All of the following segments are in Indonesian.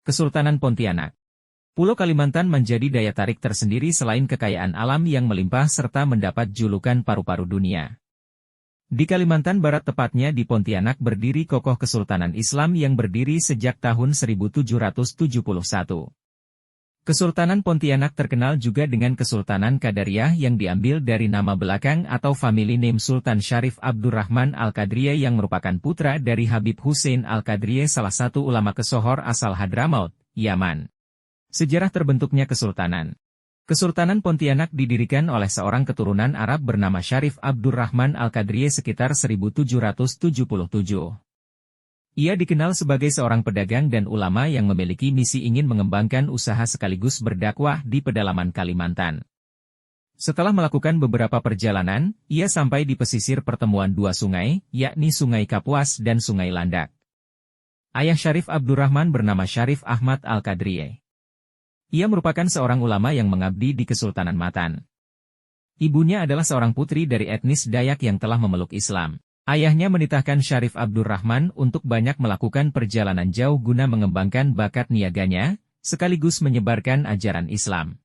Kesultanan Pontianak. Pulau Kalimantan menjadi daya tarik tersendiri selain kekayaan alam yang melimpah serta mendapat julukan paru-paru dunia. Di Kalimantan Barat tepatnya di Pontianak berdiri kokoh Kesultanan Islam yang berdiri sejak tahun 1771. Kesultanan Pontianak terkenal juga dengan Kesultanan Qadariyah yang diambil dari nama belakang atau family name Sultan Syarif Abdurrahman Al-Qadriyah yang merupakan putra dari Habib Hussein Al-Qadriyah, salah satu ulama kesohor asal Hadramaut, Yaman. Sejarah terbentuknya Kesultanan. Kesultanan Pontianak didirikan oleh seorang keturunan Arab bernama Syarif Abdurrahman Al-Qadriyah sekitar 1777. Ia dikenal sebagai seorang pedagang dan ulama yang memiliki misi ingin mengembangkan usaha sekaligus berdakwah di pedalaman Kalimantan. Setelah melakukan beberapa perjalanan, ia sampai di pesisir pertemuan dua sungai, yakni Sungai Kapuas dan Sungai Landak. Ayah Syarif Abdurrahman bernama Syarif Ahmad Al-Qadriyah. Ia merupakan seorang ulama yang mengabdi di Kesultanan Matan. Ibunya adalah seorang putri dari etnis Dayak yang telah memeluk Islam. Ayahnya menitahkan Syarif Abdurrahman untuk banyak melakukan perjalanan jauh guna mengembangkan bakat niaganya, sekaligus menyebarkan ajaran Islam.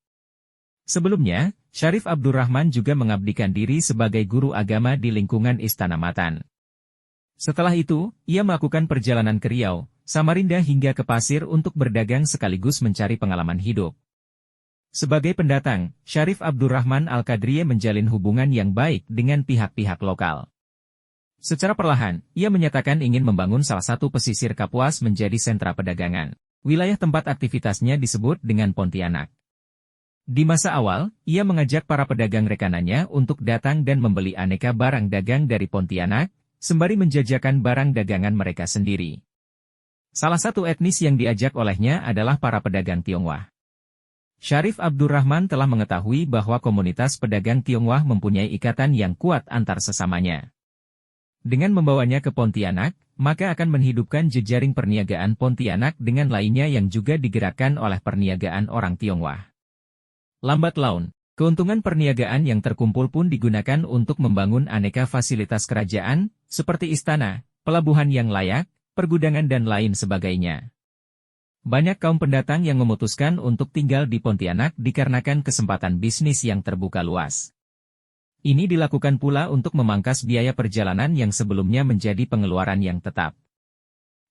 Sebelumnya, Syarif Abdurrahman juga mengabdikan diri sebagai guru agama di lingkungan Istana Matan. Setelah itu, ia melakukan perjalanan ke Riau, Samarinda hingga ke Pasir untuk berdagang sekaligus mencari pengalaman hidup. Sebagai pendatang, Syarif Abdurrahman Al-Qadriyah menjalin hubungan yang baik dengan pihak-pihak lokal. Secara perlahan, ia menyatakan ingin membangun salah satu pesisir Kapuas menjadi sentra perdagangan. Wilayah tempat aktivitasnya disebut dengan Pontianak. Di masa awal, ia mengajak para pedagang rekanannya untuk datang dan membeli aneka barang dagang dari Pontianak, sembari menjajakan barang dagangan mereka sendiri. Salah satu etnis yang diajak olehnya adalah para pedagang Tionghoa. Syarif Abdurrahman telah mengetahui bahwa komunitas pedagang Tionghoa mempunyai ikatan yang kuat antar sesamanya. Dengan membawanya ke Pontianak, maka akan menghidupkan jejaring perniagaan Pontianak dengan lainnya yang juga digerakkan oleh perniagaan orang Tionghoa. Lambat laun, keuntungan perniagaan yang terkumpul pun digunakan untuk membangun aneka fasilitas kerajaan, seperti istana, pelabuhan yang layak, pergudangan dan lain sebagainya. Banyak kaum pendatang yang memutuskan untuk tinggal di Pontianak dikarenakan kesempatan bisnis yang terbuka luas. Ini dilakukan pula untuk memangkas biaya perjalanan yang sebelumnya menjadi pengeluaran yang tetap.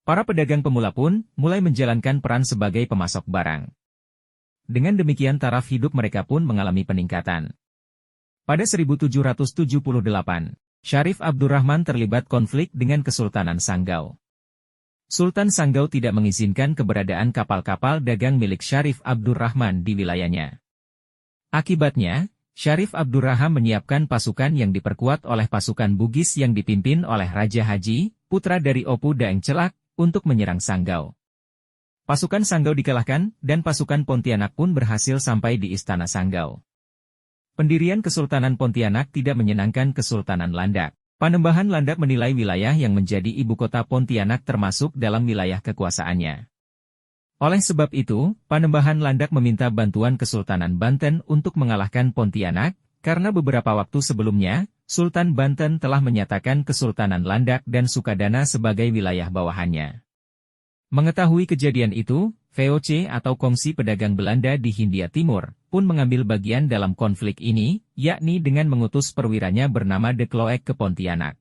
Para pedagang pemula pun mulai menjalankan peran sebagai pemasok barang. Dengan demikian taraf hidup mereka pun mengalami peningkatan. Pada 1778, Syarif Abdurrahman terlibat konflik dengan Kesultanan Sanggau. Sultan Sanggau tidak mengizinkan keberadaan kapal-kapal dagang milik Syarif Abdurrahman di wilayahnya. Akibatnya, Syarif Abdurrahman menyiapkan pasukan yang diperkuat oleh pasukan Bugis yang dipimpin oleh Raja Haji, putra dari Opu Daeng Celak, untuk menyerang Sanggau. Pasukan Sanggau dikalahkan, dan pasukan Pontianak pun berhasil sampai di Istana Sanggau. Pendirian Kesultanan Pontianak tidak menyenangkan Kesultanan Landak. Panembahan Landak menilai wilayah yang menjadi ibu kota Pontianak termasuk dalam wilayah kekuasaannya. Oleh sebab itu, Panembahan Landak meminta bantuan Kesultanan Banten untuk mengalahkan Pontianak, karena beberapa waktu sebelumnya, Sultan Banten telah menyatakan Kesultanan Landak dan Sukadana sebagai wilayah bawahannya. Mengetahui kejadian itu, VOC atau Kongsi Pedagang Belanda di Hindia Timur, pun mengambil bagian dalam konflik ini, yakni dengan mengutus perwiranya bernama De Cloek ke Pontianak.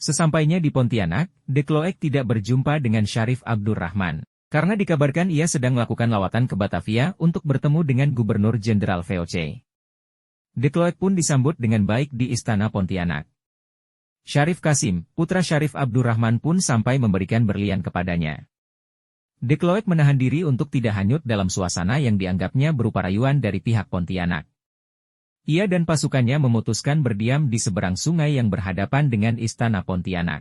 Sesampainya di Pontianak, De Cloek tidak berjumpa dengan Syarif Abdurrahman, karena dikabarkan ia sedang melakukan lawatan ke Batavia untuk bertemu dengan Gubernur Jenderal VOC. De Cloek pun disambut dengan baik di Istana Pontianak. Syarif Kasim, putra Syarif Abdurrahman pun sampai memberikan berlian kepadanya. De Cloek menahan diri untuk tidak hanyut dalam suasana yang dianggapnya berupa rayuan dari pihak Pontianak. Ia dan pasukannya memutuskan berdiam di seberang sungai yang berhadapan dengan Istana Pontianak.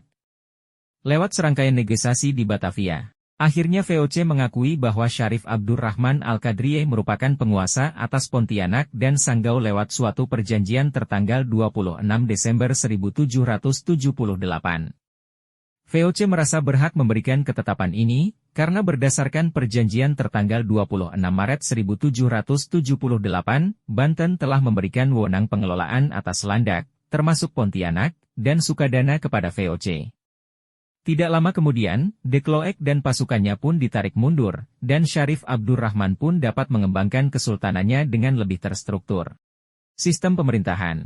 Lewat serangkaian negosiasi di Batavia, akhirnya VOC mengakui bahwa Syarif Abdurrahman Al-Qadriyah merupakan penguasa atas Pontianak dan Sanggau lewat suatu perjanjian tertanggal 26 Desember 1778. VOC merasa berhak memberikan ketetapan ini, karena berdasarkan perjanjian tertanggal 26 Maret 1778, Banten telah memberikan wewenang pengelolaan atas Landak, termasuk Pontianak, dan Sukadana kepada VOC. Tidak lama kemudian, De Kloek dan pasukannya pun ditarik mundur, dan Syarif Abdurrahman pun dapat mengembangkan kesultanannya dengan lebih terstruktur. Sistem pemerintahan.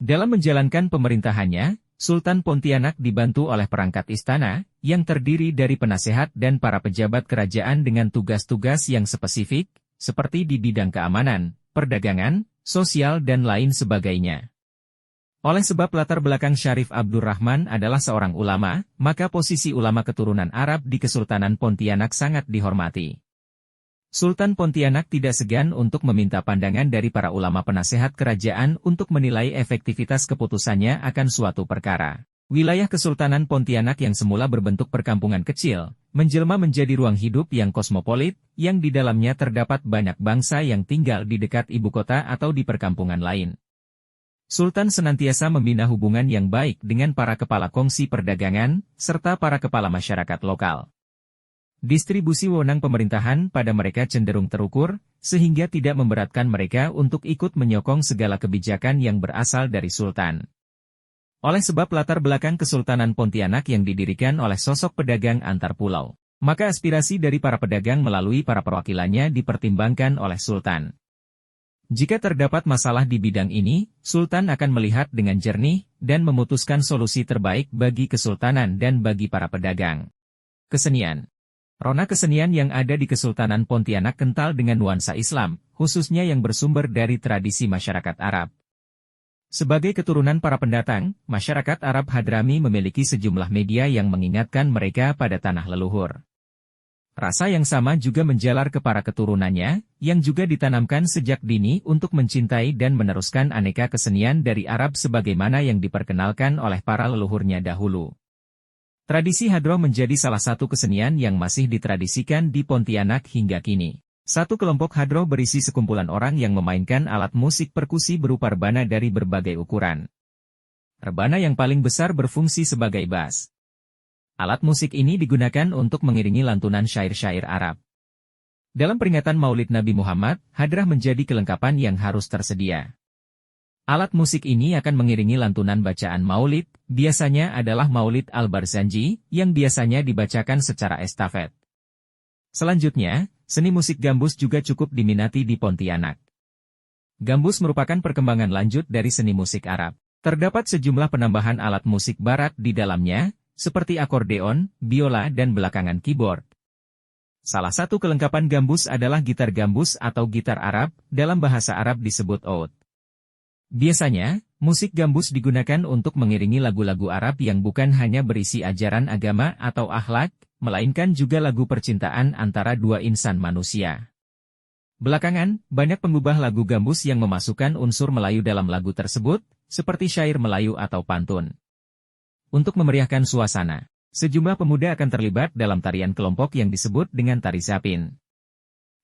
Dalam menjalankan pemerintahannya, Sultan Pontianak dibantu oleh perangkat istana, yang terdiri dari penasehat dan para pejabat kerajaan dengan tugas-tugas yang spesifik, seperti di bidang keamanan, perdagangan, sosial dan lain sebagainya. Oleh sebab latar belakang Syarif Abdurrahman adalah seorang ulama, maka posisi ulama keturunan Arab di Kesultanan Pontianak sangat dihormati. Sultan Pontianak tidak segan untuk meminta pandangan dari para ulama penasehat kerajaan untuk menilai efektivitas keputusannya akan suatu perkara. Wilayah Kesultanan Pontianak yang semula berbentuk perkampungan kecil, menjelma menjadi ruang hidup yang kosmopolit, yang di dalamnya terdapat banyak bangsa yang tinggal di dekat ibu kota atau di perkampungan lain. Sultan senantiasa membina hubungan yang baik dengan para kepala kongsi perdagangan, serta para kepala masyarakat lokal. Distribusi wewenang pemerintahan pada mereka cenderung terukur, sehingga tidak memberatkan mereka untuk ikut menyokong segala kebijakan yang berasal dari Sultan. Oleh sebab latar belakang Kesultanan Pontianak yang didirikan oleh sosok pedagang antar pulau, maka aspirasi dari para pedagang melalui para perwakilannya dipertimbangkan oleh Sultan. Jika terdapat masalah di bidang ini, Sultan akan melihat dengan jernih, dan memutuskan solusi terbaik bagi kesultanan dan bagi para pedagang. Kesenian. Rona kesenian yang ada di Kesultanan Pontianak kental dengan nuansa Islam, khususnya yang bersumber dari tradisi masyarakat Arab. Sebagai keturunan para pendatang, masyarakat Arab Hadrami memiliki sejumlah media yang mengingatkan mereka pada tanah leluhur. Rasa yang sama juga menjalar ke para keturunannya, yang juga ditanamkan sejak dini untuk mencintai dan meneruskan aneka kesenian dari Arab sebagaimana yang diperkenalkan oleh para leluhurnya dahulu. Tradisi hadroh menjadi salah satu kesenian yang masih ditradisikan di Pontianak hingga kini. Satu kelompok hadroh berisi sekumpulan orang yang memainkan alat musik perkusi berupa rebana dari berbagai ukuran. Rebana yang paling besar berfungsi sebagai bas. Alat musik ini digunakan untuk mengiringi lantunan syair-syair Arab. Dalam peringatan Maulid Nabi Muhammad, hadrah menjadi kelengkapan yang harus tersedia. Alat musik ini akan mengiringi lantunan bacaan Maulid, biasanya adalah Maulid Al-Barzanji, yang biasanya dibacakan secara estafet. Selanjutnya, seni musik gambus juga cukup diminati di Pontianak. Gambus merupakan perkembangan lanjut dari seni musik Arab. Terdapat sejumlah penambahan alat musik barat di dalamnya, seperti akordeon, biola dan belakangan keyboard. Salah satu kelengkapan gambus adalah gitar gambus atau gitar Arab, dalam bahasa Arab disebut oud. Biasanya, musik gambus digunakan untuk mengiringi lagu-lagu Arab yang bukan hanya berisi ajaran agama atau akhlak, melainkan juga lagu percintaan antara dua insan manusia. Belakangan, banyak pengubah lagu gambus yang memasukkan unsur Melayu dalam lagu tersebut, seperti syair Melayu atau pantun. Untuk memeriahkan suasana, sejumlah pemuda akan terlibat dalam tarian kelompok yang disebut dengan tari zapin.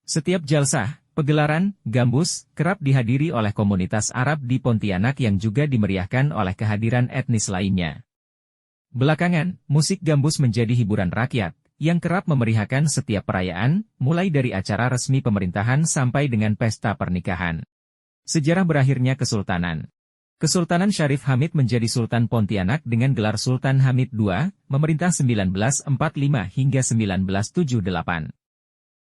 Setiap jalsah, pegelaran, gambus, kerap dihadiri oleh komunitas Arab di Pontianak yang juga dimeriahkan oleh kehadiran etnis lainnya. Belakangan, musik gambus menjadi hiburan rakyat, yang kerap memeriahkan setiap perayaan, mulai dari acara resmi pemerintahan sampai dengan pesta pernikahan. Sejarah berakhirnya Kesultanan. Kesultanan Syarif Hamid menjadi Sultan Pontianak dengan gelar Sultan Hamid II, memerintah 1945 hingga 1978.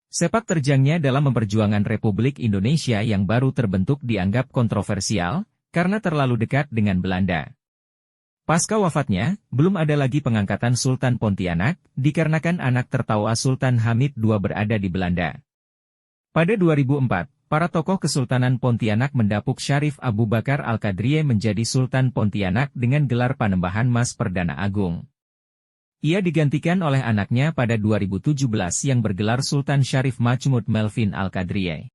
Sepak terjangnya dalam memperjuangkan Republik Indonesia yang baru terbentuk dianggap kontroversial, karena terlalu dekat dengan Belanda. Pasca wafatnya, belum ada lagi pengangkatan Sultan Pontianak, dikarenakan anak tertawa Sultan Hamid II berada di Belanda. Pada 2004, para tokoh Kesultanan Pontianak mendapuk Syarif Abu Bakar Al-Qadriye menjadi Sultan Pontianak dengan gelar Panembahan Mas Perdana Agung. Ia digantikan oleh anaknya pada 2017 yang bergelar Sultan Syarif Majmud Melvin Al-Qadriye.